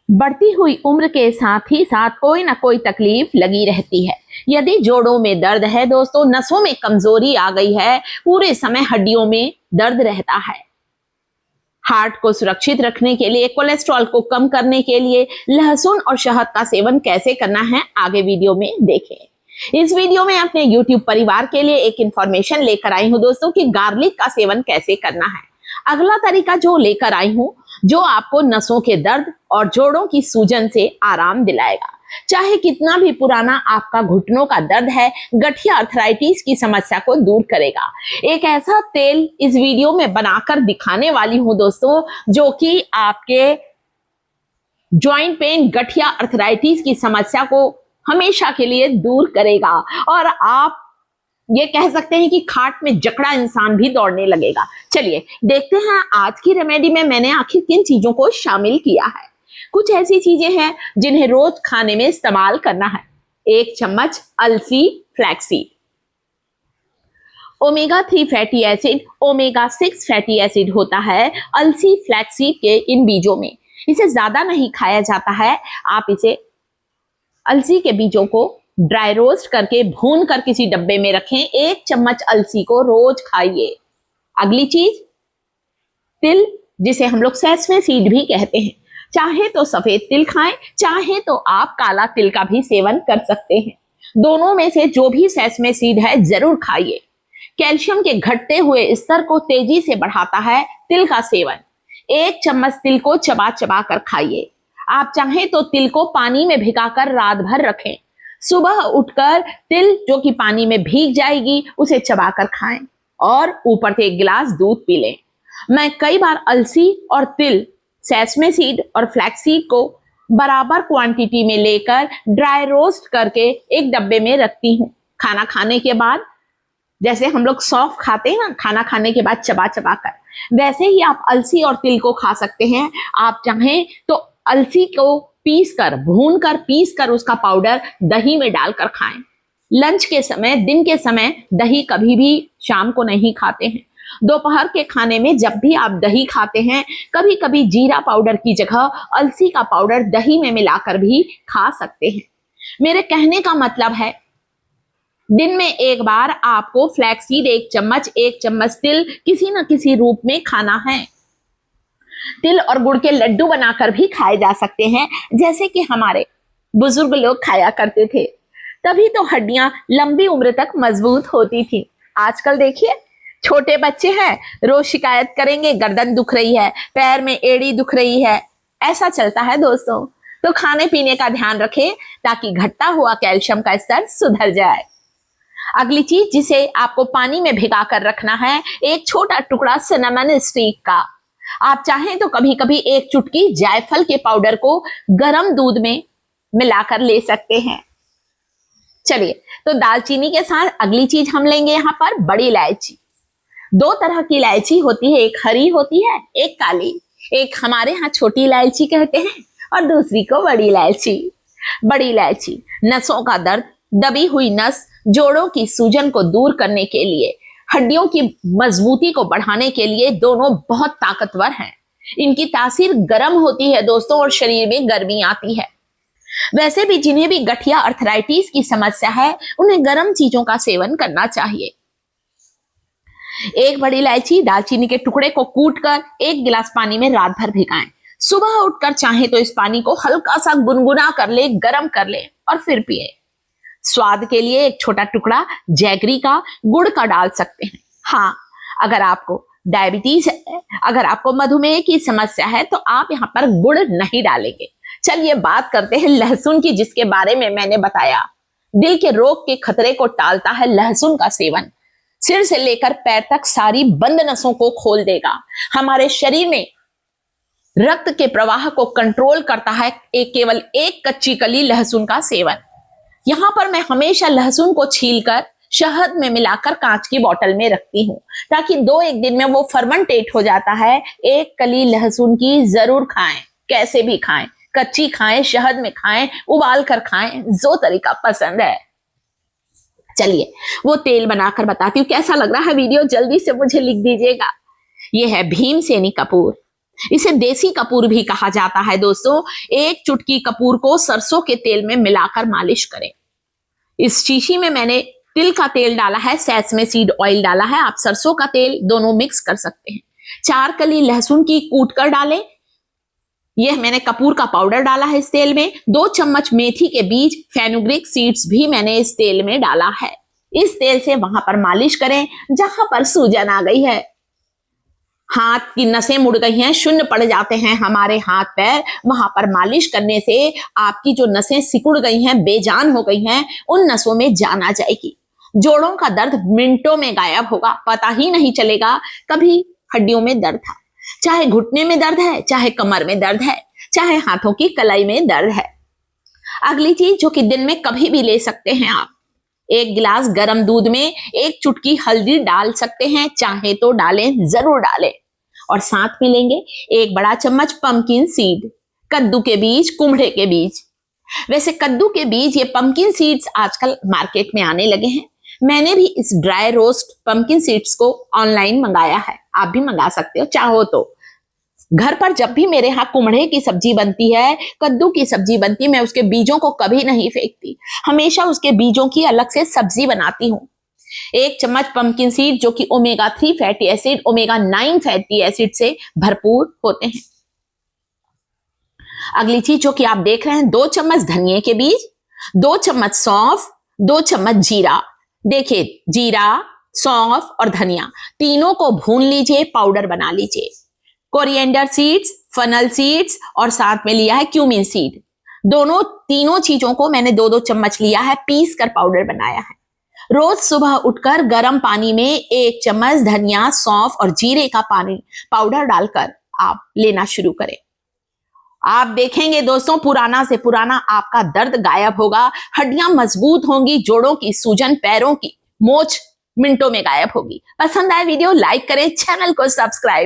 बढ़ती हुई उम्र के साथ ही साथ कोई ना कोई तकलीफ लगी रहती है। यदि जोड़ों में दर्द है दोस्तों, नसों में कमजोरी आ गई है, पूरे समय हड्डियों में दर्द रहता है। हार्ट को सुरक्षित रखने के लिए, कोलेस्ट्रॉल को कम करने के लिए लहसुन और शहद का सेवन कैसे करना है, आगे वीडियो में देखें। इस वीडियो में अपने YouTube परिवार के लिए एक इंफॉर्मेशन लेकर आई हूं दोस्तों कि गार्लिक का सेवन कैसे करना है। अगला तरीका जो लेकर आई हूं, जो आपको नसों के दर्द और जोड़ों की सूजन से आराम दिलाएगा। चाहे कितना भी पुराना आपका घुटनों का दर्द है, गठिया अर्थराइटिस की समस्या को दूर करेगा। एक ऐसा तेल इस वीडियो में बनाकर दिखाने वाली हूं दोस्तों, जो कि आपके जॉइंट पेन, गठिया अर्थराइटिस की समस्या को हमेशा के लिए दूर करेगा और आप ये कह सकते हैं कि खाट में जकड़ा इंसान भी दौड़ने लगेगा। चलिए देखते हैं आज की रेमेडी में मैंने आखिर किन चीजों को शामिल किया है। कुछ ऐसी चीजें हैं जिन्हें रोज खाने में इस्तेमाल करना है। 1 चम्मच अलसी flaxseed, omega 3 fatty acid, omega 6 fatty acid होता है अलसी फ्लैक्सीड के इन बीजों में। इसे ज्यादा नहीं खाया जाता है। आप इसे अलसी के बीजों को ड्राई रोस्ट करके भून कर किसी डब्बे में रखें। 1 चम्मच अलसी को रोज खाइए। अगली चीज तिल, जिसे हम लोग सेसमे सीड भी कहते हैं। चाहे तो सफेद तिल खाएं, चाहे तो आप काला तिल का भी सेवन कर सकते हैं। दोनों में से जो भी सेसमे सीड है जरूर खाइए। कैल्शियम के घटते हुए स्तर को तेजी से बढ़ाता है तिल का सेवन। 1 चम्मच तिल को चबा चबा कर खाइए। आप चाहें तो तिल को पानी में भिगाकर रात भर रखें। सुबह उठकर तिल जो कि पानी में भीग जाएगी उसे चबाकर खाएं और ऊपर से 1 गिलास दूध पी लें। मैं कई बार अलसी और तिल, सेसमे सीड और फ्लैक्स सीड को बराबर क्वांटिटी में लेकर ड्राई रोस्ट करके एक डब्बे में रखती हूँ। खाना खाने के बाद, जैसे हम लोग सौंफ खाते हैं ना खाना खाने के बाद चबा चबा कर, वैसे ही आप अलसी और तिल को खा सकते हैं। आप चाहें तो अलसी को भून कर पीस कर उसका पाउडर दही में डालकर खाएं। लंच के समय, दिन के समय दही कभी भी शाम को नहीं खाते हैं। दोपहर के खाने में जब भी आप दही खाते हैं, कभी कभी जीरा पाउडर की जगह अलसी का पाउडर दही में मिलाकर भी खा सकते हैं। मेरे कहने का मतलब है, दिन में 1 बार आपको फ्लैक्सीड 1 चम्मच, 1 चम्मच तिल किसी न किसी रूप में खाना है। तिल और गुड़ के लड्डू बनाकर भी खाए जा सकते हैं, जैसे कि हमारे बुजुर्ग लोग खाया करते थे। तभी तो हड्डियां लंबी उम्र तक मजबूत होती थी। आजकल देखिए छोटे बच्चे हैं, रोज शिकायत करेंगे गर्दन दुख रही है, पैर में एड़ी दुख रही है। ऐसा चलता है दोस्तों। तो खाने पीने का ध्यान रखें ताकि घटता हुआ कैल्शियम का स्तर सुधर जाए। अगली चीज जिसे आपको पानी में भिगा कर रखना है, 1 छोटा टुकड़ा सिनेमन स्टिक का। आप चाहें तो कभी कभी 1 चुटकी जायफल के पाउडर को गर्म दूध में मिलाकर ले सकते हैं। चलिए, तो दालचीनी के साथ अगली चीज हम लेंगे यहाँ पर बड़ी इलायची। 2 तरह की इलायची होती है, एक हरी होती है, एक काली। एक हमारे यहाँ छोटी इलायची कहते हैं और दूसरी को बड़ी इलायची। बड़ी इलायची नसों का दर्द, दबी हुई नस, जोड़ों की सूजन को दूर करने के लिए, हड्डियों की मजबूती को बढ़ाने के लिए दोनों बहुत ताकतवर हैं। इनकी तासीर गर्म होती है दोस्तों और शरीर में गर्मी आती है। वैसे भी जिन्हें भी गठिया अर्थराइटिस की समस्या है, उन्हें गर्म चीजों का सेवन करना चाहिए। 1 बड़ी इलायची, दालचीनी के टुकड़े को कूटकर 1 गिलास पानी में रात भर भिगाएं। सुबह उठकर चाहे तो इस पानी को हल्का सा गुनगुना कर ले, गर्म कर ले और फिर पिए। स्वाद के लिए 1 छोटा टुकड़ा जैगरी का, गुड़ का डाल सकते हैं। हाँ, अगर आपको डायबिटीज है, अगर आपको मधुमेह की समस्या है तो आप यहाँ पर गुड़ नहीं डालेंगे। चलिए बात करते हैं लहसुन की, जिसके बारे में मैंने बताया। दिल के रोग के खतरे को टालता है लहसुन का सेवन। सिर से लेकर पैर तक सारी बंद नसों को खोल देगा। हमारे शरीर में रक्त के प्रवाह को कंट्रोल करता है केवल 1 कच्ची कली लहसुन का सेवन। यहाँ पर मैं हमेशा लहसुन को छीलकर शहद में मिलाकर कांच की बोतल में रखती हूँ, ताकि 2-1 दिन में वो फर्मेंटेट हो जाता है। 1 कली लहसुन की जरूर खाएं, कैसे भी खाएं, कच्ची खाएं, शहद में खाएं, उबाल कर खाएं, जो तरीका पसंद है। चलिए वो तेल बनाकर बताती हूँ। कैसा लग रहा है वीडियो, जल्दी से मुझे लिख दीजिएगा। ये है भीमसेनी कपूर, इसे देसी कपूर भी कहा जाता है दोस्तों। एक चुटकी कपूर को सरसों के तेल में मिलाकर मालिश करें। इस शीशी में मैंने तिल का तेल डाला है, सेसमे सीड ऑयल डाला है, आप सरसों का तेल दोनों मिक्स कर सकते हैं। 4 कली लहसुन की कूट कर डालें। यह मैंने कपूर का पाउडर डाला है इस तेल में। 2 चम्मच मेथी के बीज, फेनुग्रीक सीड्स भी मैंने इस तेल में डाला है। इस तेल से वहां पर मालिश करें जहां पर सूजन आ गई है। हाथ की नसें मुड़ गई हैं, शून्य पड़ जाते हैं हमारे हाथ पैर, वहां पर मालिश करने से आपकी जो नसें सिकुड़ गई हैं, बेजान हो गई हैं, उन नसों में जान आ जाएगी। जोड़ों का दर्द मिनटों में गायब होगा, पता ही नहीं चलेगा कभी हड्डियों में दर्द था। चाहे घुटने में दर्द है, चाहे कमर में दर्द है, चाहे हाथों की कलाई में दर्द है। अगली चीज जो कि दिन में कभी भी ले सकते हैं आप, 1 गिलास गर्म दूध में 1 चुटकी हल्दी डाल सकते हैं, चाहे तो डालें, जरूर डालें। और साथ में लेंगे 1 बड़ा चम्मच पंपकिन सीड, कद्दू के बीज, कुम्हड़े के बीज। वैसे कद्दू के बीज, ये पंपकिन सीड्स आजकल मार्केट में आने लगे हैं। मैंने भी इस ड्राई रोस्ट पंपकिन सीड्स को ऑनलाइन मंगाया है, आप भी मंगा सकते हो चाहो तो। घर पर जब भी मेरे यहाँ कुम्हड़े की सब्जी बनती है, कद्दू की सब्जी बनती है, मैं उसके बीजों को कभी नहीं फेंकती, हमेशा उसके बीजों की अलग से सब्जी बनाती हूँ। 1 चम्मच पंपकिन सीड जो कि omega 3 fatty acid, omega 9 fatty acid से भरपूर होते हैं। अगली चीज जो कि आप देख रहे हैं, 2 चम्मच धनिए के बीज, 2 चम्मच सौंफ, 2 चम्मच जीरा। देखिए, जीरा, सौंफ और धनिया तीनों को भून लीजिए, पाउडर बना लीजिए। कोरिएंडर सीड्स, फनल सीड्स और साथ में लिया है क्यूमिन सीड। तीनों चीजों को मैंने 2-2 चम्मच लिया है, पीस कर पाउडर बनाया है। रोज सुबह उठकर गर्म पानी में 1 चम्मच धनिया, सौंफ और जीरे का पाउडर डालकर आप लेना शुरू करें। आप देखेंगे दोस्तों, पुराना से पुराना आपका दर्द गायब होगा, हड्डियां मजबूत होंगी, जोड़ों की सूजन, पैरों की मोच मिनटों में गायब होगी। पसंद आए वीडियो लाइक करें, चैनल को सब्सक्राइब